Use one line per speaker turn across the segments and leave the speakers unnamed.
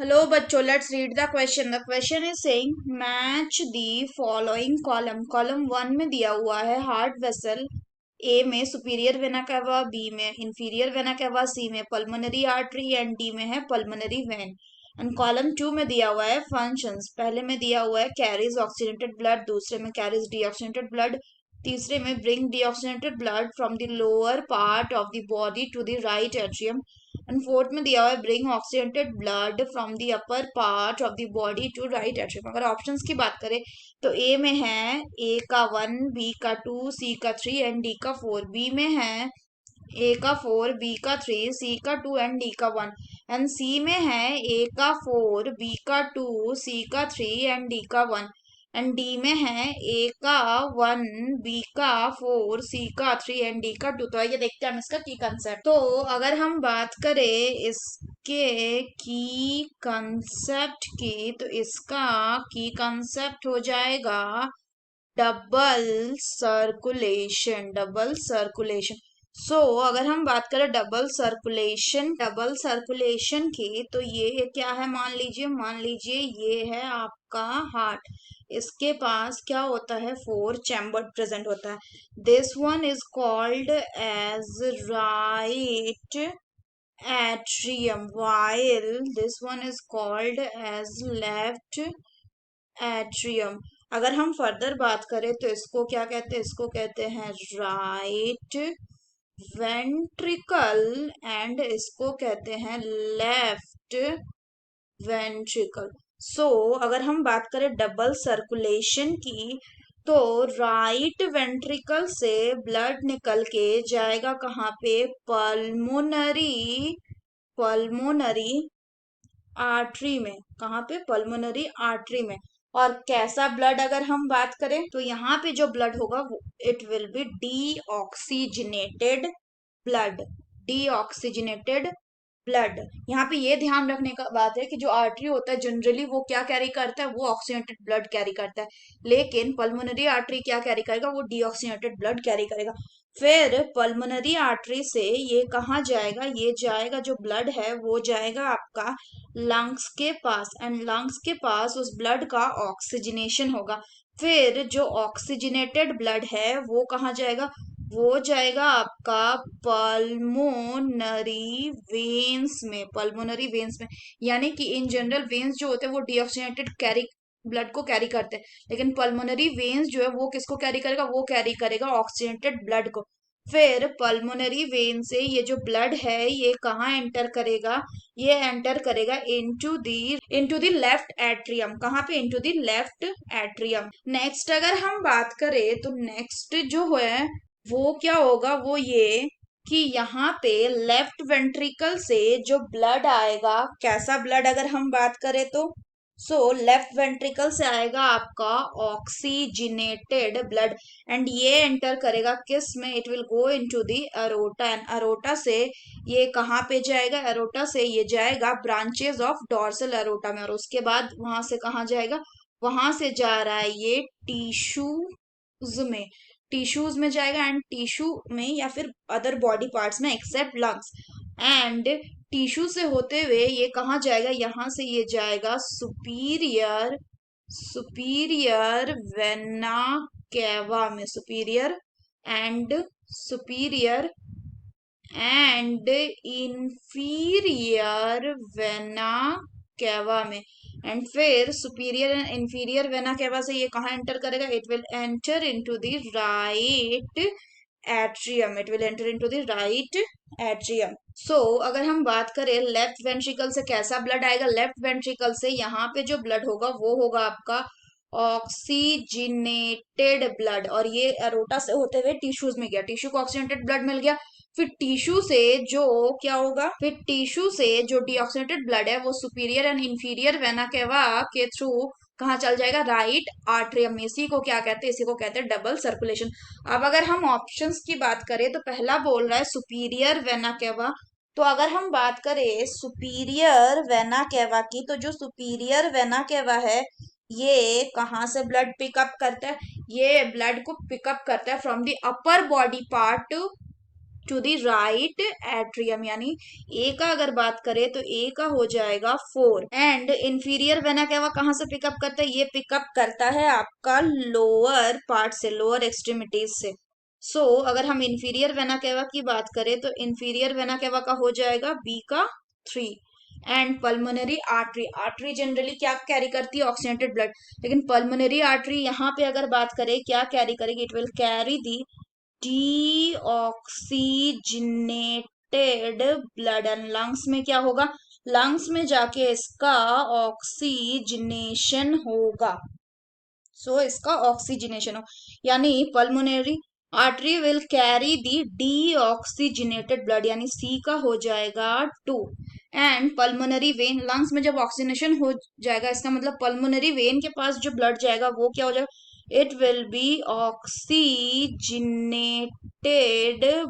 Hello बच्चों, let's read the question. The question is saying match the following column. Column 1 में दिया हुआ है heart vessel. A में superior vena cava, B में inferior vena cava, C में pulmonary artery and D में है pulmonary vein. And column 2 में दिया हुआ है functions. पहले में दिया हुआ है carries oxygenated blood, दूसरे में carries deoxygenated blood, तीसरे में bring deoxygenated blood from the lower part of the body to the right atrium. And fourth में दिया हुआ है bring oxygenated blood from the upper part of the body to right atrium. अगर options की बात करें तो ए में है ए का 1, बी का 2, सी का 3 एंड डी का 4। बी में है ए का 4, बी का 3, सी का 2 एंड डी का 1। एंड सी में है ए का 4, बी का 2, सी का 3 एंड डी का 1। एंड डी में है ए का 1, बी का 4, सी का 3 एंड डी का 2। तो आइए देखते हैं हम इसका की कंसेप्ट। तो अगर हम बात करें इसके की कंसेप्ट की, तो इसका की कंसेप्ट हो जाएगा डबल सर्कुलेशन। Double circulation. अगर हम बात करें डबल सर्कुलेशन की, तो ये क्या है, मान लीजिए ये है आपका हार्ट। इसके पास क्या होता है, 4 चैम्बर प्रेजेंट होता है। This one is called as right atrium, while this one is called as left atrium. अगर हम फर्दर बात करें तो इसको क्या कहते हैं, इसको कहते हैं राइट वेंट्रिकल एंड इसको कहते हैं लेफ्ट वेंट्रिकल। अगर हम बात करें डबल सर्कुलेशन की, तो राइट वेंट्रिकल से ब्लड निकल के जाएगा कहाँ पे, पल्मोनरी आर्टरी में। कहाँ पे, पल्मोनरी आर्टरी में। और कैसा ब्लड अगर हम बात करें तो यहाँ पे जो ब्लड होगा वो it will be deoxygenated blood. Deoxygenated blood. यहाँ पे ये ध्यान रखने का बात है कि जो आर्टरी होता है जनरली वो क्या कैरी करता है, वो ऑक्सीजनेटेड ब्लड कैरी करता है। लेकिन पल्मोनरी आर्टरी क्या कैरी करेगा, वो डीऑक्सीजनेटेड ब्लड कैरी करेगा। फिर पल्मोनरी आर्टरी से ये कहाँ जाएगा, ये जाएगा, जो ब्लड है वो जाएगा आपका लंग्स के पास। एंड लंग्स के पास उस ब्लड का ऑक्सीजनेशन होगा। फिर जो ऑक्सीजनेटेड ब्लड है वो कहाँ जाएगा, वो जाएगा आपका पल्मोनरी वेन्स में। पल्मोनरी वेन्स में यानी कि इन जनरल वेन्स जो होते हैं वो डीऑक्सीजनेटेड कैरी ब्लड को कैरी करते हैं, लेकिन पल्मोनरी वेन्स जो है वो किसको कैरी करेगा, वो कैरी करेगा ऑक्सीजनेटेड ब्लड को। फिर पल्मोनरी वेन से ये जो ब्लड है ये कहाँ एंटर करेगा, ये एंटर करेगा इनटू द लेफ्ट एट्रियम। कहाँ पे, into the left atrium. Next अगर हम बात करें तो नेक्स्ट जो है वो क्या होगा, वो ये कि यहाँ पे लेफ्ट वेंट्रिकल से जो ब्लड आएगा, कैसा ब्लड अगर हम बात करें तो लेफ्ट वेंट्रिकल से आएगा आपका ऑक्सीजनेटेड ब्लड। एंड ये एंटर करेगा किस में, it will go into the aorta. And aorta से ये कहाँ पे जाएगा, अरोटा से ये जाएगा ब्रांचेस ऑफ डॉर्सल अरोटा में। और उसके बाद वहां से कहाँ जाएगा, वहां से जा रहा है ये टिश्यूज में जाएगा। एंड टिश्यू में या फिर अदर बॉडी पार्ट्स में एक्सेप्ट लंग्स। एंड टिश्यू से होते हुए ये कहाँ जाएगा, यहाँ से ये जाएगा सुपीरियर वेना केवा में। Superior and inferior vena cava में। एंड फिर superior and inferior vena cava से ये कहाँ एंटर करेगा, it will enter into the right atrium. It will enter into the right atrium. अगर हम बात करें लेफ्ट वेंट्रिकल से कैसा ब्लड आएगा, लेफ्ट वेंट्रिकल से यहाँ पे जो ब्लड होगा वो होगा आपका ऑक्सीजनेटेड ब्लड। और ये एरोटा से होते हुए टिश्यूज में गया, टिश्यू को ऑक्सीजनेटेड ब्लड मिल गया। फिर टिश्यू से जो क्या होगा, फिर टिश्यू से जो डीऑक्सीजनेटेड ब्लड है वो superior and inferior vena cava के थ्रू कहाँ चल जाएगा, राइट आर्टरियम में। इसी को क्या कहते हैं, इसी को कहते हैं डबल सर्कुलेशन। अब अगर हम ऑप्शंस की बात करें तो पहला बोल रहा है सुपीरियर वेना केवा। तो अगर हम बात करें सुपीरियर वेना केवा की, तो जो सुपीरियर वेना केवा है ये कहाँ से ब्लड पिकअप करता है, ये ब्लड को पिकअप करता है from the upper body part two the right atrium, यानी ए का अगर बात करें तो ए का हो जाएगा 4। एंड इंफीरियर वेना केवा कहाँ से पिकअप करता है, ये पिकअप करता है आपका लोअर पार्ट से, लोअर एक्सट्रीमिटीज से। सो अगर हम इंफीरियर वेना केवा की बात करें तो इंफीरियर वेना केवा का हो जाएगा बी का 3। And pulmonary artery, artery generally क्या कैरी करती है, ऑक्सीजनेटेड ब्लड, लेकिन पल्मोनरी आर्टरी यहाँ पे अगर बात करें क्या कैरी करेगी, it will carry the deoxygenated blood. And lungs में क्या होगा, लंग्स में जाके इसका ऑक्सीजनेशन होगा। सो इसका ऑक्सीजनेशन हो, यानी pulmonary artery will carry the deoxygenated blood, यानी सी का हो जाएगा 2। एंड पल्मोनरी वेन, लंग्स में जब ऑक्सीजनेशन हो जाएगा इसका मतलब पल्मोनरी वेन के पास जो ब्लड जाएगा वो क्या हो जाएगा, it will be oxygenated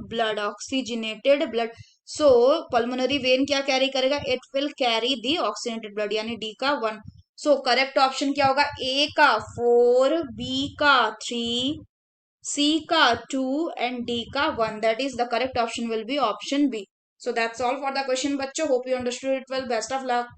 blood, oxygenated blood. So pulmonary vein क्या कैरी करेगा, it will carry the oxygenated blood, यानी डी का 1। सो करेक्ट ऑप्शन क्या होगा, ए का 4, बी का 3, सी का 2 एंड डी का 1, that is the correct option will be option B. So that's all for the question बच्चों, hope you understood it well, best of luck।